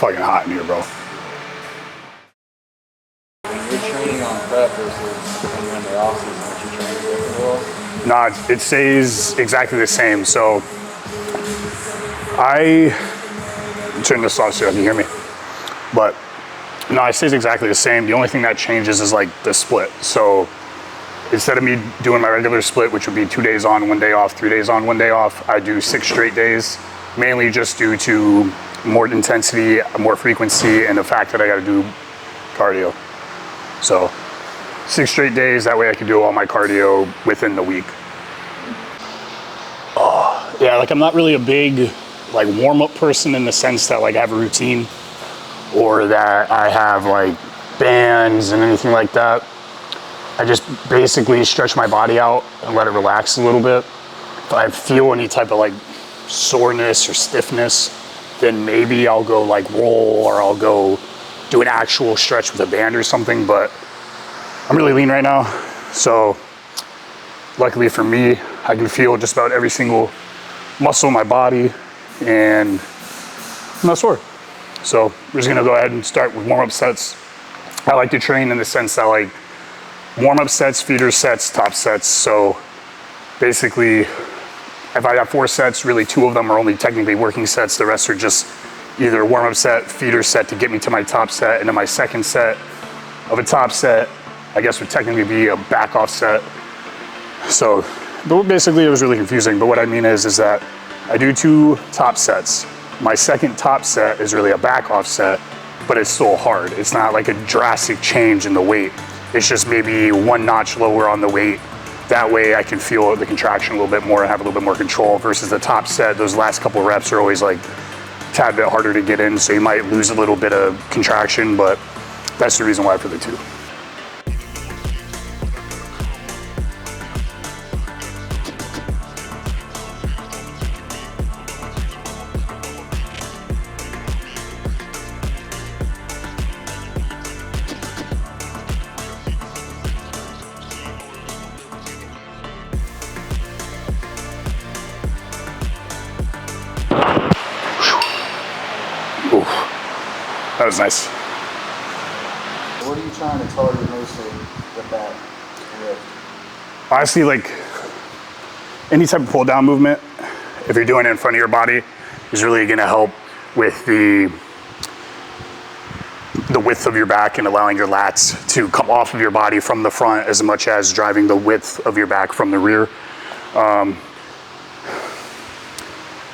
fucking hot in here, bro. You're training on prep versus when you're in the off season, what you training different well? No, it stays exactly the same. So turn this off so you can hear me. But no, it stays exactly the same. The only thing that changes is like the split. So instead of me doing my regular split, which would be 2 days on, 1 day off, 3 days on, 1 day off, I do 6 straight days, mainly just due to more intensity, more frequency, and the fact that I gotta do cardio. So 6 straight days, that way I can do all my cardio within the week. Yeah, like I'm not really a big like warm-up person in the sense that like I have a routine or that I have like bands and anything like that. I just basically stretch my body out and let it relax a little bit. If I feel any type of like soreness or stiffness, then maybe I'll go like roll or I'll go do an actual stretch with a band or something, but I'm really lean right now. So luckily for me, I can feel just about every single muscle in my body and I'm not sore. So we're just gonna go ahead and start with warm-up sets. I like to train in the sense that like warm-up sets, feeder sets, top sets. So basically, if I have 4 sets, really 2 of them are only technically working sets. The rest are just either warm-up set, feeder set to get me to my top set, and then my second set of a top set, I guess would technically be a back-off set. So basically it was really confusing, but what I mean is that I do 2 top sets. My second top set is really a back-off set, but it's still hard. It's not like a drastic change in the weight. It's just maybe 1 notch lower on the weight. That way I can feel the contraction a little bit more and have a little bit more control versus the top set. Those last couple reps are always like a tad bit harder to get in, so you might lose a little bit of contraction, but that's the reason why for the 2. Ooh, that was nice. What are you trying to target mostly with that lift? Honestly, like any type of pull down movement, if you're doing it in front of your body, is really gonna help with the width of your back and allowing your lats to come off of your body from the front as much as driving the width of your back from the rear.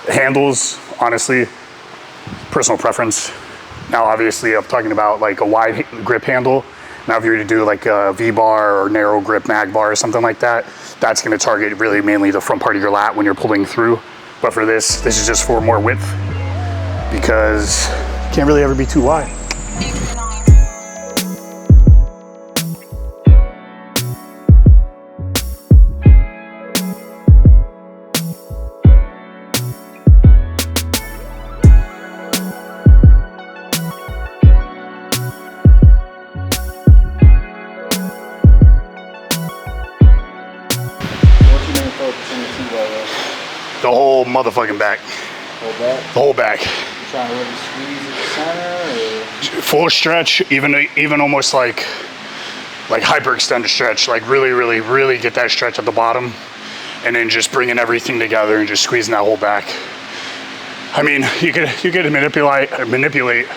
Handles, honestly, personal preference. Now obviously I'm talking about like a wide grip handle. Now if you were to do like a V-bar or narrow grip mag bar or something like that, that's gonna target really mainly the front part of your lat when you're pulling through. But for this is just for more width because you can't really ever be too wide. The whole motherfucking back. Whole back? The whole back. You trying to really squeeze at the center or? Full stretch, even almost like hyperextended stretch, like really get that stretch at the bottom and then just bringing everything together and just squeezing that whole back. I mean, you could manipulate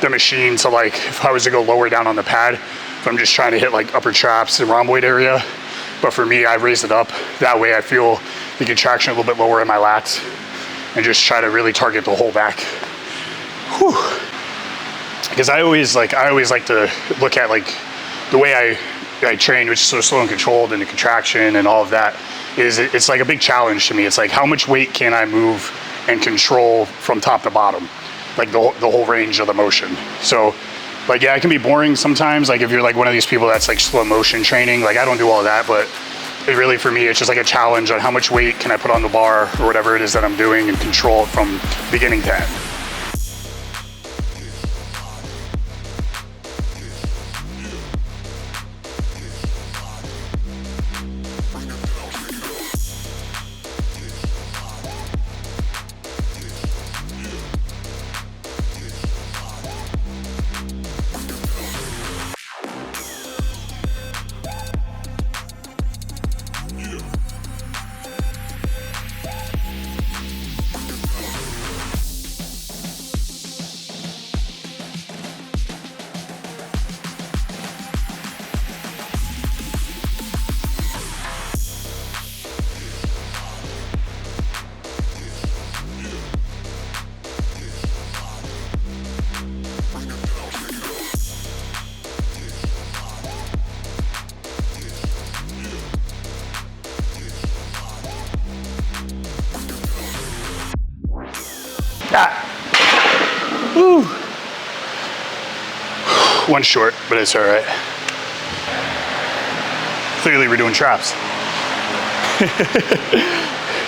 the machine to like, if I was to go lower down on the pad, if I'm just trying to hit like upper traps and rhomboid area. But for me, I raise it up. That way I feel the contraction a little bit lower in my lats and just try to really target the whole back. Whew. Because I always like to look at like the way I train, which is so slow and controlled, and the contraction and all of that, is it's like a big challenge to me. It's like, how much weight can I move and control from top to bottom? Like the whole range of the motion. So like, yeah, it can be boring sometimes. Like if you're like one of these people that's like slow motion training, like I don't do all of that, but it really, for me, it's just like a challenge on how much weight can I put on the bar or whatever it is that I'm doing and control it from beginning to end. Woo. One short, but it's all right. Clearly we're doing traps.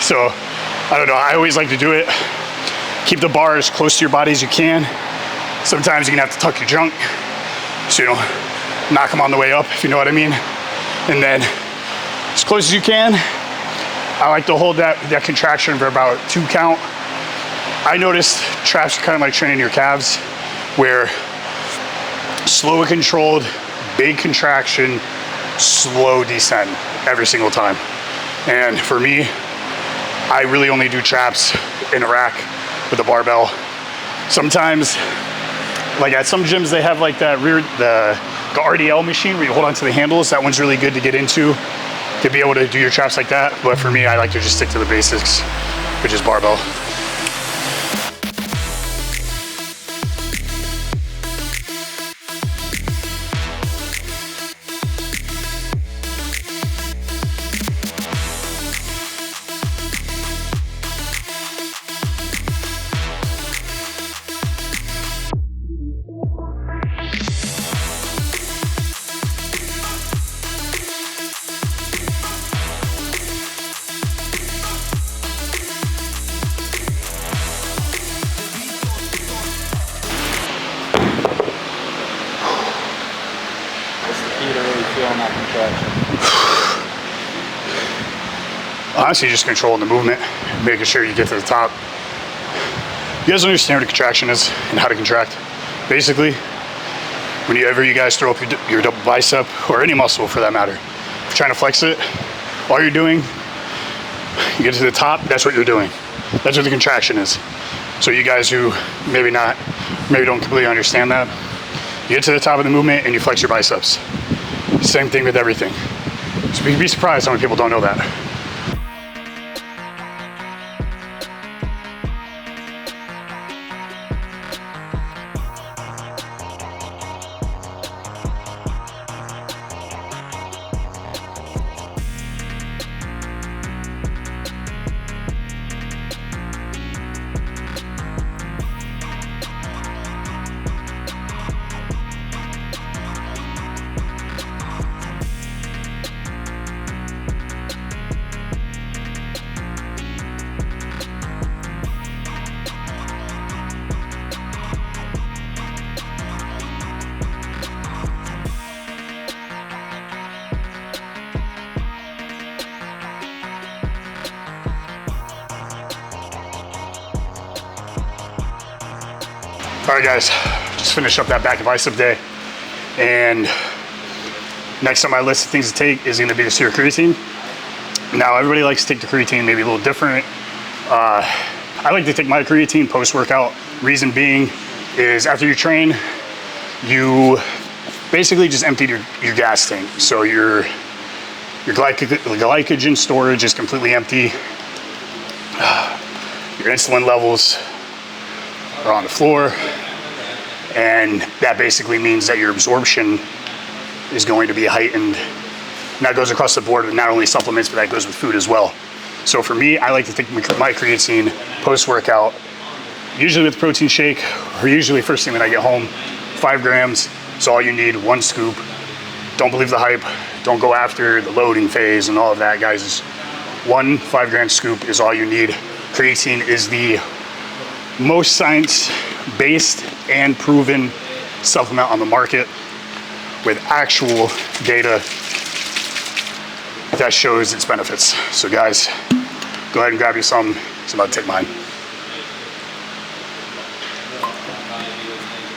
So, I don't know, I always like to do it. Keep the bar as close to your body as you can. Sometimes you're gonna have to tuck your junk so you don't knock them on the way up, if you know what I mean. And then, as close as you can, I like to hold that contraction for about 2 count. I noticed traps are kind of like training your calves, where slow and controlled, big contraction, slow descend every single time. And for me, I really only do traps in a rack with a barbell. Sometimes, like at some gyms, they have like that the RDL machine where you hold onto the handles. That one's really good to get into, to be able to do your traps like that. But for me, I like to just stick to the basics, which is barbell. Honestly, just controlling the movement, making sure you get to the top. You guys understand what a contraction is and how to contract. Basically, whenever you guys throw up your double bicep, or any muscle for that matter, if you're trying to flex it, all you're doing, you get to the top, that's what you're doing. That's what the contraction is. So you guys who maybe don't completely understand that, you get to the top of the movement and you flex your biceps. Same thing with everything. So you'd be surprised how many people don't know that. All right, guys, just finished up that back and bicep day. And next on my list of things to take is gonna be the serum creatine. Now, everybody likes to take the creatine maybe a little different. I like to take my creatine post-workout. Reason being is after you train, you basically just emptied your gas tank. So your glycogen storage is completely empty. Your insulin levels are on the floor, and that basically means that your absorption is going to be heightened. And that goes across the board with not only supplements, but that goes with food as well. So for me, I like to take my creatine post-workout, usually with a protein shake, or usually first thing when I get home. 5 grams is all you need, 1 scoop. Don't believe the hype. Don't go after the loading phase and all of that, guys. 1 5-gram scoop is all you need. Creatine is the most science-based and proven supplement on the market, with actual data that shows its benefits. So guys, go ahead and grab you some. It's about to take mine.